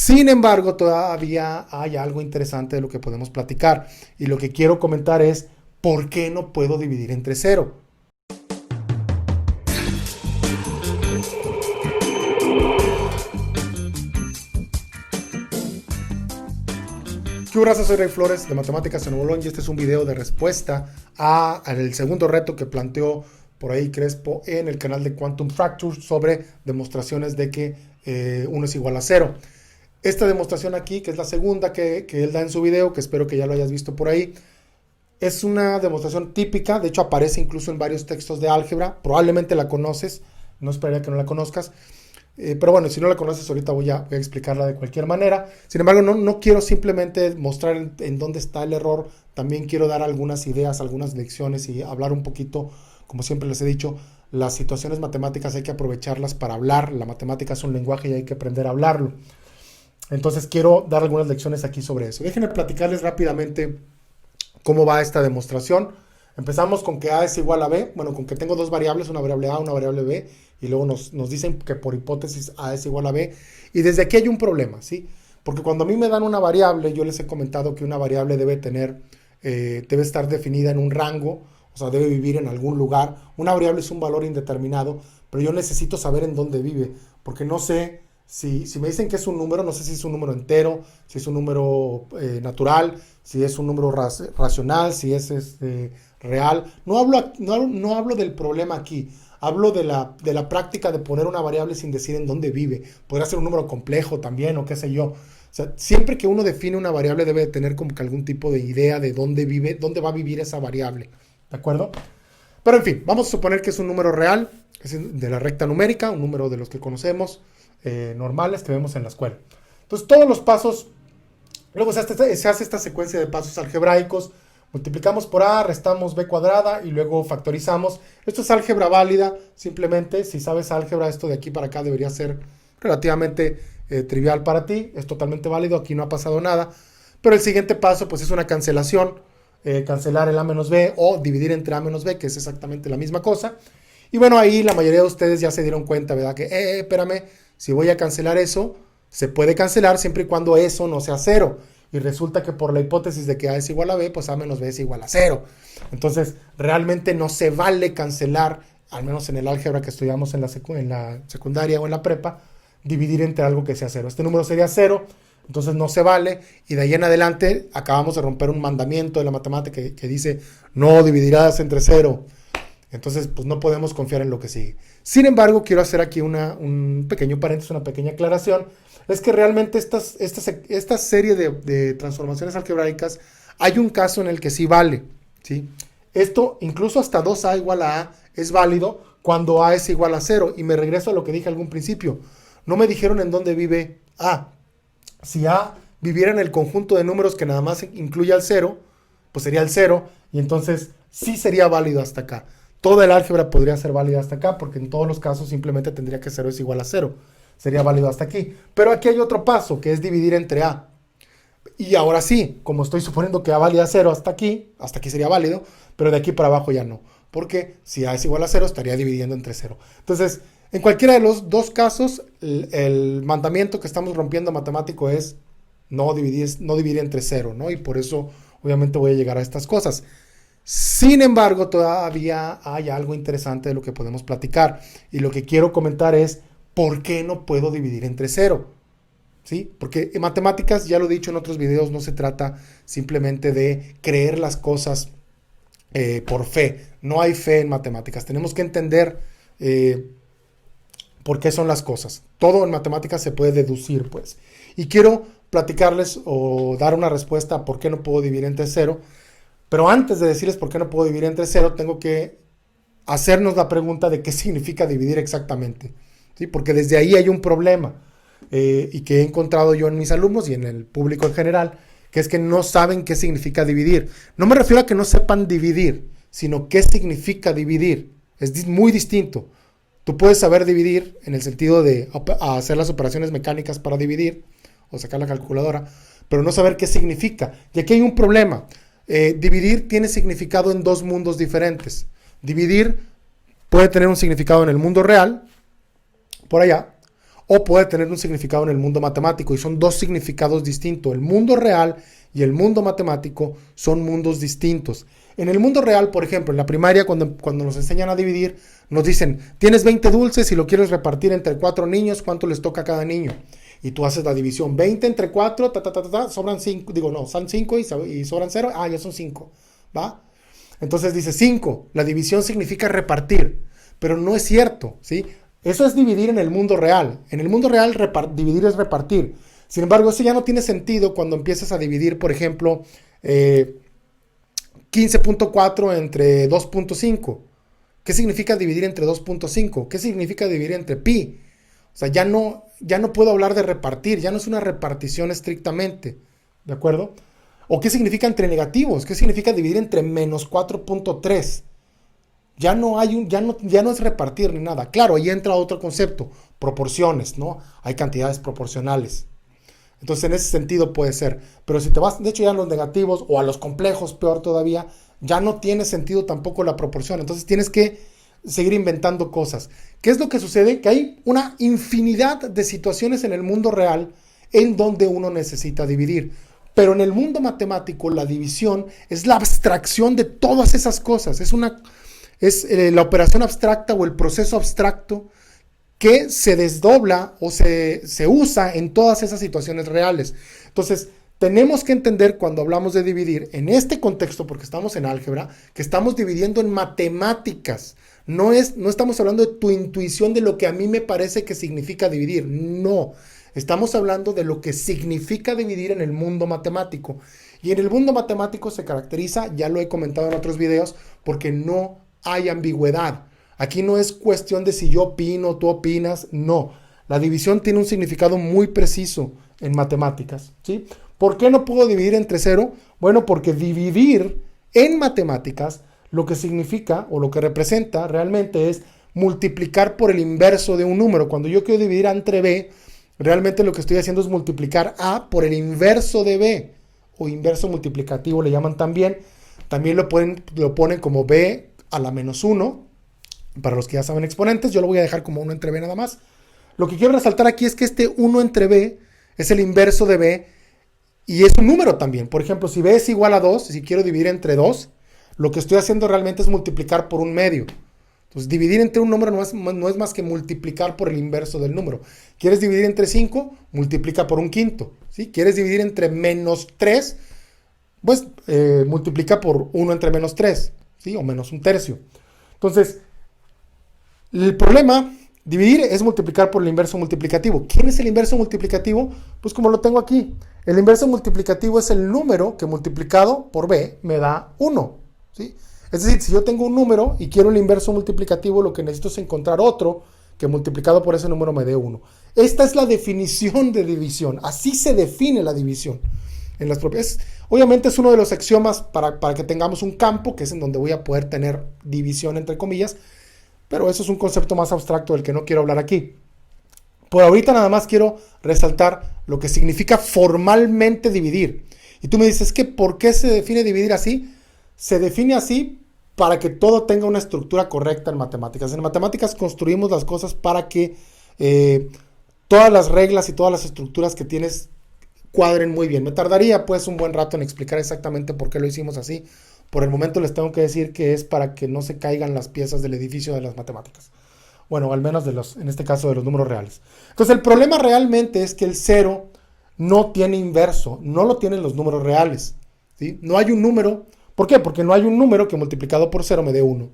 Sin embargo, todavía hay algo interesante de lo que podemos platicar. Y lo que quiero comentar es, ¿por qué no puedo dividir entre cero? ¿Qué raza? Soy Rey Flores de Matemáticas en Nuevo León y este es un video de respuesta al segundo reto que planteó por ahí Crespo en el canal de Quantum Fracture sobre demostraciones de que 1 es igual a 0. Esta demostración aquí, que es la segunda que él da en su video, que espero que ya lo hayas visto por ahí, es una demostración típica, de hecho aparece incluso en varios textos de álgebra, probablemente la conoces, no esperaría que no la conozcas. Pero bueno, si no la conoces ahorita voy a explicarla de cualquier manera. Sin embargo, no quiero simplemente mostrar en dónde está el error. También quiero dar algunas ideas, algunas lecciones y hablar un poquito, como siempre les he dicho, las situaciones matemáticas hay que aprovecharlas para hablar. La matemática es un lenguaje y hay que aprender a hablarlo. Entonces quiero dar algunas lecciones aquí sobre eso. Déjenme platicarles rápidamente cómo va esta demostración. Empezamos con que A es igual a B, bueno, con que tengo dos variables, una variable A, una variable B, y luego nos dicen que por hipótesis A es igual a B, y desde aquí hay un problema, ¿sí? Porque cuando a mí me dan una variable, yo les he comentado que una variable debe estar definida en un rango, o sea, debe vivir en algún lugar. Una variable es un valor indeterminado, pero yo necesito saber en dónde vive, porque no sé, si me dicen que es un número, no sé si es un número entero, si es un número natural, si es un número racional, si es real. No hablo del problema aquí. Hablo de la práctica de poner una variable sin decir en dónde vive. Podría ser un número complejo también o qué sé yo. O sea, siempre que uno define una variable debe tener como que algún tipo de idea de dónde vive, dónde va a vivir esa variable. ¿De acuerdo? Pero en fin, vamos a suponer que es un número real, es de la recta numérica, un número de los que conocemos, normales que vemos en la escuela. Entonces todos los pasos, luego se hace esta secuencia de pasos algebraicos. Multiplicamos por A, restamos B cuadrada y luego factorizamos. Esto es álgebra válida, simplemente si sabes álgebra, esto de aquí para acá debería ser relativamente trivial para ti. Es totalmente válido, aquí no ha pasado nada. Pero el siguiente paso pues es una cancelación, cancelar el A menos B o dividir entre A menos B, que es exactamente la misma cosa. Y bueno, ahí la mayoría de ustedes ya se dieron cuenta, ¿verdad? Que, espérame, si voy a cancelar eso, se puede cancelar siempre y cuando eso no sea 0. Y resulta que por la hipótesis de que A es igual a B, pues A menos B es igual a 0. Entonces, realmente no se vale cancelar, al menos en el álgebra que estudiamos en la secundaria o en la prepa, dividir entre algo que sea 0. Este número sería 0, entonces no se vale. Y de ahí en adelante acabamos de romper un mandamiento de la matemática que dice, no dividirás entre 0. Entonces, pues no podemos confiar en lo que sigue. Sin embargo, quiero hacer aquí un pequeño paréntesis, una pequeña aclaración. Es que realmente esta serie de transformaciones algebraicas, hay un caso en el que sí vale, ¿sí? Esto, incluso hasta 2A igual a A, es válido cuando A es igual a 0. Y me regreso a lo que dije al algún principio. No me dijeron en dónde vive A. Si A viviera en el conjunto de números que nada más incluye al 0, pues sería el 0. Y entonces sí sería válido hasta acá. Toda el álgebra podría ser válida hasta acá, porque en todos los casos simplemente tendría que 0 es igual a 0. Sería válido hasta aquí. Pero aquí hay otro paso, que es dividir entre A. Y ahora sí, como estoy suponiendo que A valía 0 hasta aquí sería válido, pero de aquí para abajo ya no. Porque si A es igual a 0, estaría dividiendo entre 0. Entonces, en cualquiera de los dos casos, el mandamiento que estamos rompiendo matemático es no dividir entre 0, ¿no? Y por eso, obviamente, voy a llegar a estas cosas. Sin embargo, todavía hay algo interesante de lo que podemos platicar. Y lo que quiero comentar es, ¿por qué no puedo dividir entre 0? ¿Sí? Porque en matemáticas, ya lo he dicho en otros videos, no se trata simplemente de creer las cosas por fe. No hay fe en matemáticas. Tenemos que entender por qué son las cosas. Todo en matemáticas se puede deducir, pues. Y quiero platicarles o dar una respuesta a por qué no puedo dividir entre 0. Pero antes de decirles por qué no puedo dividir entre 0, tengo que hacernos la pregunta de qué significa dividir exactamente. ¿Sí? Porque desde ahí hay un problema y que he encontrado yo en mis alumnos y en el público en general, que es que no saben qué significa dividir. No me refiero a que no sepan dividir, sino qué significa dividir. Es muy distinto. Tú puedes saber dividir en el sentido de hacer las operaciones mecánicas para dividir o sacar la calculadora, pero no saber qué significa. Y aquí hay un problema. Dividir tiene significado en dos mundos diferentes. Dividir puede tener un significado en el mundo real, por allá, o puede tener un significado en el mundo matemático, y son dos significados distintos. El mundo real y el mundo matemático son mundos distintos. En el mundo real, por ejemplo, en la primaria, cuando nos enseñan a dividir, nos dicen, tienes 20 dulces y lo quieres repartir entre 4 niños, ¿cuánto les toca a cada niño? Y tú haces la división, 20 entre 4, sobran 5, son 5 y sobran 0, ya son 5, ¿va? Entonces dice 5, la división significa repartir, pero no es cierto, ¿sí? Eso es dividir en el mundo real. En el mundo real dividir es repartir. Sin embargo, eso ya no tiene sentido cuando empiezas a dividir, por ejemplo, 15.4 entre 2.5. ¿Qué significa dividir entre 2.5? ¿Qué significa dividir entre pi? O sea, ya no puedo hablar de repartir, ya no es una repartición estrictamente, ¿de acuerdo? ¿O qué significa entre negativos? ¿Qué significa dividir entre menos 4.3? Ya no es repartir ni nada. Claro, ahí entra otro concepto, proporciones, ¿no? Hay cantidades proporcionales. Entonces, en ese sentido puede ser. Pero si te vas, de hecho, ya a los negativos o a los complejos, peor todavía, ya no tiene sentido tampoco la proporción. Entonces, tienes que seguir inventando cosas. ¿Qué es lo que sucede? Que hay una infinidad de situaciones en el mundo real en donde uno necesita dividir. Pero en el mundo matemático, la división es la abstracción de todas esas cosas. Es la operación abstracta o el proceso abstracto que se desdobla o se usa en todas esas situaciones reales. Entonces, tenemos que entender cuando hablamos de dividir en este contexto, porque estamos en álgebra, que estamos dividiendo en matemáticas. No estamos hablando de tu intuición de lo que a mí me parece que significa dividir. No, estamos hablando de lo que significa dividir en el mundo matemático. Y en el mundo matemático se caracteriza, ya lo he comentado en otros videos, porque no hay ambigüedad. Aquí no es cuestión de si yo opino, tú opinas, no. La división tiene un significado muy preciso en matemáticas, ¿sí? ¿Por qué no puedo dividir entre 0? Bueno, porque dividir en matemáticas lo que significa o lo que representa realmente es multiplicar por el inverso de un número. Cuando yo quiero dividir A entre B, realmente lo que estoy haciendo es multiplicar A por el inverso de B, o inverso multiplicativo le llaman también. También lo ponen como B a la menos 1. Para los que ya saben exponentes, yo lo voy a dejar como 1 entre B nada más. Lo que quiero resaltar aquí es que este 1 entre B es el inverso de B y es un número también. Por ejemplo, si B es igual a 2, si quiero dividir entre 2, lo que estoy haciendo realmente es multiplicar por un medio. Entonces, dividir entre un número no es más que multiplicar por el inverso del número. ¿Quieres dividir entre 5? Multiplica por un quinto. ¿Sí? ¿Quieres dividir entre menos 3? Pues multiplica por 1 entre menos 3, ¿sí? O menos un tercio. Entonces, el problema, dividir es multiplicar por el inverso multiplicativo. ¿Quién es el inverso multiplicativo? Pues como lo tengo aquí. El inverso multiplicativo es el número que multiplicado por B me da 1. ¿Sí? Es decir, si yo tengo un número y quiero el inverso multiplicativo, lo que necesito es encontrar otro que multiplicado por ese número me dé 1. Esta es la definición de división. Así se define la división. En las propias. Obviamente es uno de los axiomas para que tengamos un campo, que es en donde voy a poder tener división entre comillas. Pero eso es un concepto más abstracto del que no quiero hablar aquí. Por ahorita nada más quiero resaltar lo que significa formalmente dividir. Y tú me dices, ¿por qué se define dividir así? Se define así para que todo tenga una estructura correcta en matemáticas. En matemáticas construimos las cosas para que todas las reglas y todas las estructuras que tienes cuadren muy bien. Me tardaría pues un buen rato en explicar exactamente por qué lo hicimos así. Por el momento les tengo que decir que es para que no se caigan las piezas del edificio de las matemáticas. Bueno, al menos en este caso de los números reales. Entonces el problema realmente es que el 0 no tiene inverso, no lo tienen los números reales, ¿sí? No hay un número. ¿Por qué? Porque no hay un número que multiplicado por 0 me dé 1.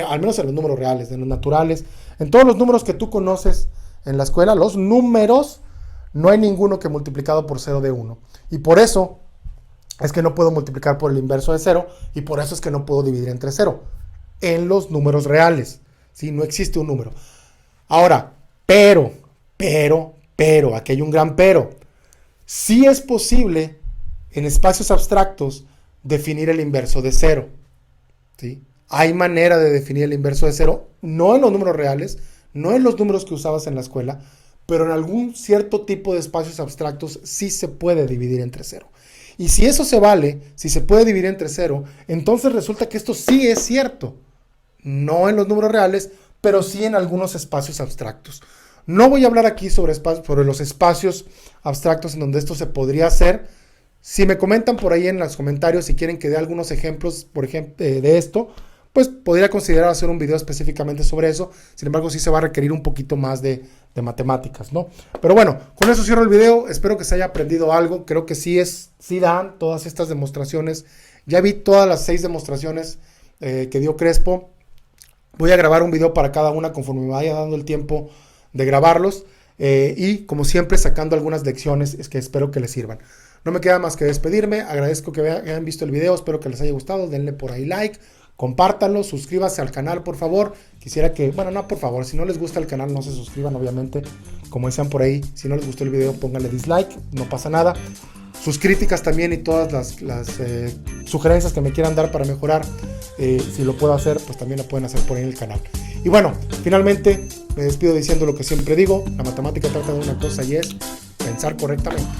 Al menos en los números reales, en los naturales. En todos los números que tú conoces en la escuela, los números, no hay ninguno que multiplicado por 0 dé 1. Y por eso es que no puedo multiplicar por el inverso de 0 y por eso es que no puedo dividir entre 0 en los números reales, ¿sí? No existe un número. Ahora, pero, aquí hay un gran pero. Sí es posible en espacios abstractos definir el inverso de 0, ¿sí? Hay manera de definir el inverso de 0, no en los números reales, no en los números que usabas en la escuela, pero en algún cierto tipo de espacios abstractos sí se puede dividir entre 0. Y si eso se vale, si se puede dividir entre 0, entonces resulta que esto sí es cierto. No en los números reales, pero sí en algunos espacios abstractos. No voy a hablar aquí sobre los espacios abstractos en donde esto se podría hacer. Si me comentan por ahí en los comentarios si quieren que dé algunos ejemplos, por ejemplo, de esto, pues podría considerar hacer un video específicamente sobre eso. Sin embargo, sí se va a requerir un poquito más de matemáticas, ¿no? Pero bueno, con eso cierro el video. Espero que se haya aprendido algo. Creo que sí dan todas estas demostraciones. Ya vi todas las 6 demostraciones que dio Crespo. Voy a grabar un video para cada una conforme me vaya dando el tiempo de grabarlos. Y como siempre, sacando algunas lecciones que espero que les sirvan. No me queda más que despedirme. Agradezco que hayan visto el video. Espero que les haya gustado. Denle por ahí like. Compártanlo, suscríbanse al canal, por favor. Quisiera que, bueno, no, por favor, si no les gusta el canal, no se suscriban, obviamente. Como decían por ahí, si no les gustó el video, pónganle dislike, no pasa nada. Sus críticas también y todas las sugerencias que me quieran dar para mejorar, si lo puedo hacer, pues también lo pueden hacer por ahí en el canal. Y bueno, finalmente me despido diciendo lo que siempre digo: la matemática trata de una cosa y es pensar correctamente.